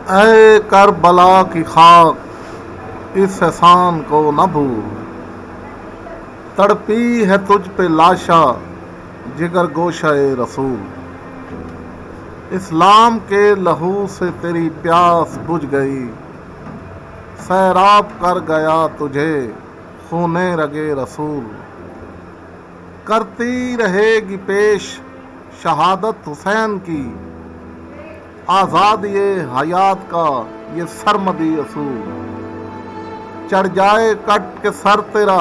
اے کربلا کی خاک اس احسان کو نہ بھول، تڑپی ہے تجھ پہ لاشا جگر گوشہ رسول، اسلام کے لہو سے تیری پیاس بجھ گئی، سیراب کر گیا تجھے خون رگے رسول، کرتی رہے گی پیش شہادت حسین کی، آزاد یہ حیات کا یہ سرمدی اصول، چڑھ جائے کٹ کے سر تیرا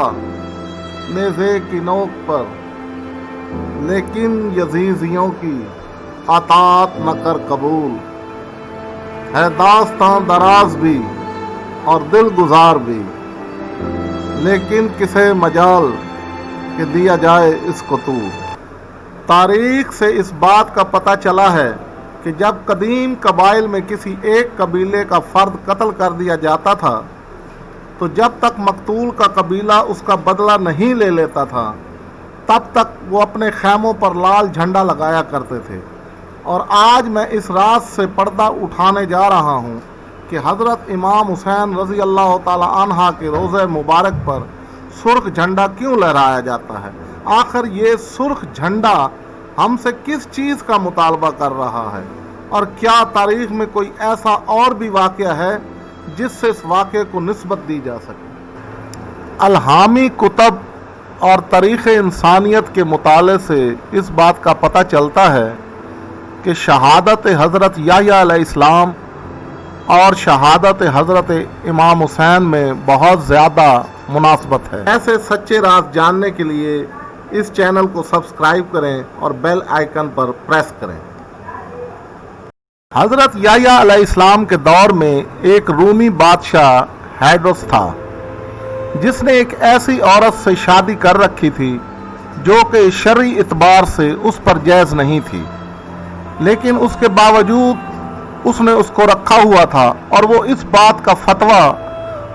نیزے کی نوک پر، لیکن یزیدیوں کی اطاعت نہ کر قبول، ہے داستان دراز بھی اور دل گزار بھی، لیکن کسے مجال کہ دیا جائے اس کو طول۔ تاریخ سے اس بات کا پتہ چلا ہے کہ جب قدیم قبائل میں کسی ایک قبیلے کا فرد قتل کر دیا جاتا تھا تو جب تک مقتول کا قبیلہ اس کا بدلہ نہیں لے لیتا تھا تب تک وہ اپنے خیموں پر لال جھنڈا لگایا کرتے تھے۔ اور آج میں اس راز سے پردہ اٹھانے جا رہا ہوں کہ حضرت امام حسین رضی اللہ تعالی عنہ کے روضہ مبارک پر سرخ جھنڈا کیوں لہرایا جاتا ہے؟ آخر یہ سرخ جھنڈا ہم سے کس چیز کا مطالبہ کر رہا ہے؟ اور کیا تاریخ میں کوئی ایسا اور بھی واقعہ ہے جس سے اس واقعے کو نسبت دی جا سکے؟ الہامی کتب اور تاریخ انسانیت کے مطالعے سے اس بات کا پتہ چلتا ہے کہ شہادت حضرت یحییٰ علیہ السلام اور شہادت حضرت امام حسین میں بہت زیادہ مناسبت ہے۔ ایسے سچے راز جاننے کے لیے اس چینل کو سبسکرائب کریں اور بیل آئیکن پر پریس کریں۔ حضرت یحییٰ علیہ السلام کے دور میں ایک رومی بادشاہ ہیڈروس تھا جس نے ایک ایسی عورت سے شادی کر رکھی تھی جو کہ شرعی اعتبار سے اس پر جائز نہیں تھی، لیکن اس کے باوجود اس نے اس کو رکھا ہوا تھا اور وہ اس بات کا فتویٰ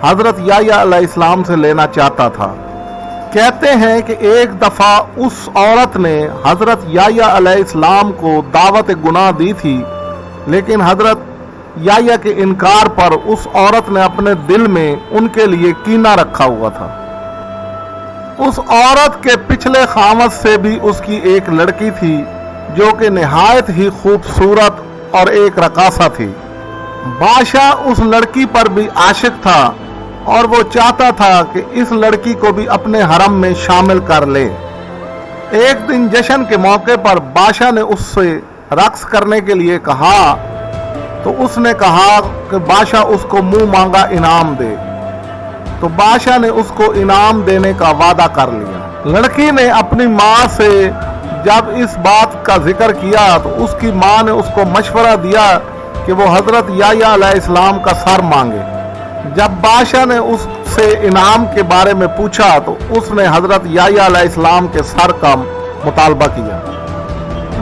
حضرت یحییٰ علیہ السلام سے لینا چاہتا تھا۔ کہتے ہیں کہ ایک دفعہ اس عورت نے حضرت یحییٰ علیہ السلام کو دعوت گناہ دی تھی، لیکن حضرت یحییٰ کے انکار پر اس عورت نے اپنے دل میں ان کے لیے کینہ رکھا ہوا تھا۔ اس عورت کے پچھلے خاوند سے بھی اس کی ایک لڑکی تھی جو کہ نہایت ہی خوبصورت اور ایک رقاصہ تھی۔ بادشاہ اس لڑکی پر بھی عاشق تھا اور وہ چاہتا تھا کہ اس لڑکی کو بھی اپنے حرم میں شامل کر لے۔ ایک دن جشن کے موقع پر بادشاہ نے اس سے رقص کرنے کے لیے کہا تو اس نے کہا کہ بادشاہ اس کو منہ مانگا انعام دے، تو بادشاہ نے اس کو انعام دینے کا وعدہ کر لیا۔ لڑکی نے اپنی ماں سے جب اس بات کا ذکر کیا تو اس کی ماں نے اس کو مشورہ دیا کہ وہ حضرت یحییٰ علیہ السلام کا سر مانگے۔ جب بادشاہ نے اس سے انعام کے بارے میں پوچھا تو اس نے حضرت یحییٰ علیہ السلام کے سر کا مطالبہ کیا۔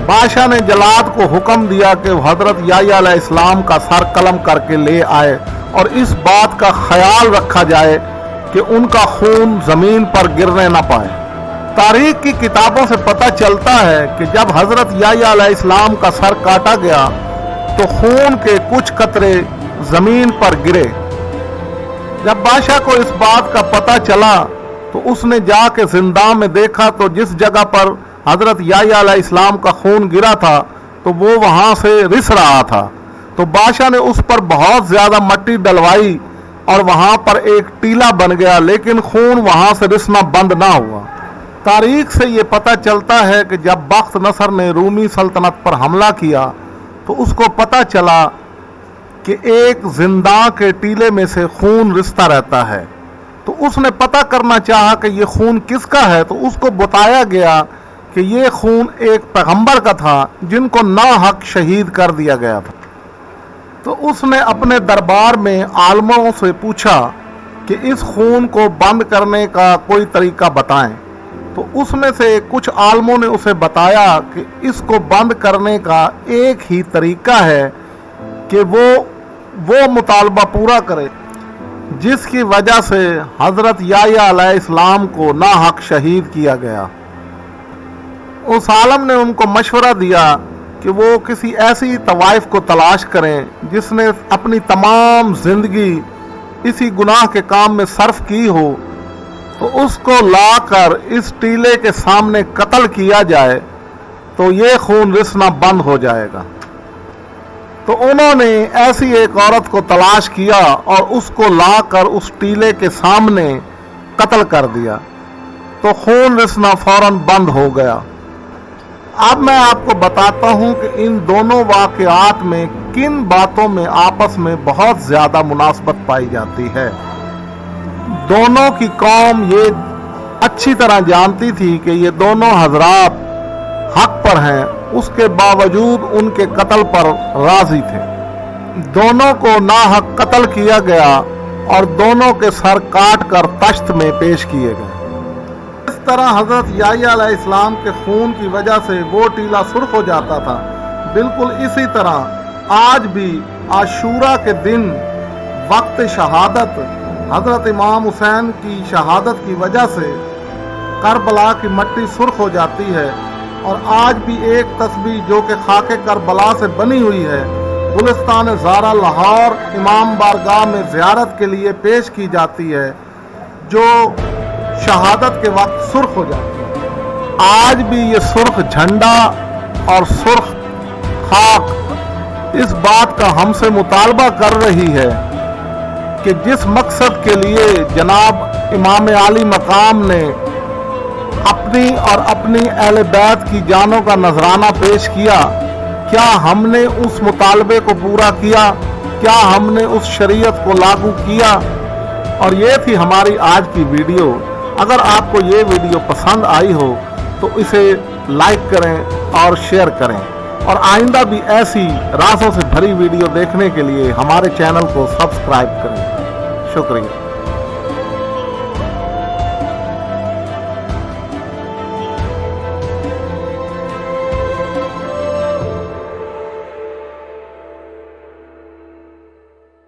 بادشاہ نے جلاد کو حکم دیا کہ وہ حضرت یحییٰ علیہ السلام کا سر قلم کر کے لے آئے اور اس بات کا خیال رکھا جائے کہ ان کا خون زمین پر گرنے نہ پائے۔ تاریخ کی کتابوں سے پتہ چلتا ہے کہ جب حضرت یحییٰ علیہ السلام کا سر کاٹا گیا تو خون کے کچھ قطرے زمین پر گرے۔ جب بادشاہ کو اس بات کا پتہ چلا تو اس نے جا کے زندان میں دیکھا تو جس جگہ پر حضرت یحییٰ علیہ السلام کا خون گرا تھا تو وہ وہاں سے رس رہا تھا، تو بادشاہ نے اس پر بہت زیادہ مٹی ڈلوائی اور وہاں پر ایک ٹیلا بن گیا، لیکن خون وہاں سے رسنا بند نہ ہوا۔ تاریخ سے یہ پتہ چلتا ہے کہ جب بخت نصر نے رومی سلطنت پر حملہ کیا تو اس کو پتہ چلا کہ ایک زندان کے ٹیلے میں سے خون رستا رہتا ہے، تو اس نے پتہ کرنا چاہا کہ یہ خون کس کا ہے، تو اس کو بتایا گیا کہ یہ خون ایک پیغمبر کا تھا جن کو ناحق شہید کر دیا گیا تھا۔ تو اس نے اپنے دربار میں عالموں سے پوچھا کہ اس خون کو بند کرنے کا کوئی طریقہ بتائیں، تو اس میں سے کچھ عالموں نے اسے بتایا کہ اس کو بند کرنے کا ایک ہی طریقہ ہے کہ وہ مطالبہ پورا کرے جس کی وجہ سے حضرت یحییٰ علیہ السلام کو ناحق شہید کیا گیا۔ اس عالم نے ان کو مشورہ دیا کہ وہ کسی ایسی طوائف کو تلاش کریں جس نے اپنی تمام زندگی اسی گناہ کے کام میں صرف کی ہو، تو اس کو لا کر اس ٹیلے کے سامنے قتل کیا جائے تو یہ خون رسنا بند ہو جائے گا۔ تو انہوں نے ایسی ایک عورت کو تلاش کیا اور اس کو لا کر اس ٹیلے کے سامنے قتل کر دیا، تو خون رسنا فوراً بند ہو گیا۔ اب میں آپ کو بتاتا ہوں کہ ان دونوں واقعات میں کن باتوں میں آپس میں بہت زیادہ مناسبت پائی جاتی ہے۔ دونوں کی قوم یہ اچھی طرح جانتی تھی کہ یہ دونوں حضرات حق پر ہیں، اس کے باوجود ان کے قتل پر راضی تھے۔ دونوں کو ناحق قتل کیا گیا اور دونوں کے سر کاٹ کر تشت میں پیش کیے گئے۔ اس طرح حضرت یحییٰ علیہ السلام کے خون کی وجہ سے وہ ٹیلا سرخ ہو جاتا تھا، بالکل اسی طرح آج بھی عاشورہ کے دن وقت شہادت حضرت امام حسین کی شہادت کی وجہ سے کربلا کی مٹی سرخ ہو جاتی ہے، اور آج بھی ایک تسبیح جو کہ خاک کربلا سے بنی ہوئی ہے گلستان زارا لاہور امام بارگاہ میں زیارت کے لیے پیش کی جاتی ہے، جو شہادت کے وقت سرخ ہو جاتی ہے۔ آج بھی یہ سرخ جھنڈا اور سرخ خاک اس بات کا ہم سے مطالبہ کر رہی ہے کہ جس مقصد کے لیے جناب امام عالی مقام نے اپنی اور اپنی اہل بیت کی جانوں کا نذرانہ پیش کیا، کیا ہم نے اس مطالبے کو پورا کیا؟ کیا ہم نے اس شریعت کو لاگو کیا؟ اور یہ تھی ہماری آج کی ویڈیو۔ اگر آپ کو یہ ویڈیو پسند آئی ہو تو اسے لائک کریں اور شیئر کریں، اور آئندہ بھی ایسی رازوں سے بھری ویڈیو دیکھنے کے لیے ہمارے چینل کو سبسکرائب کریں۔ شکریہ۔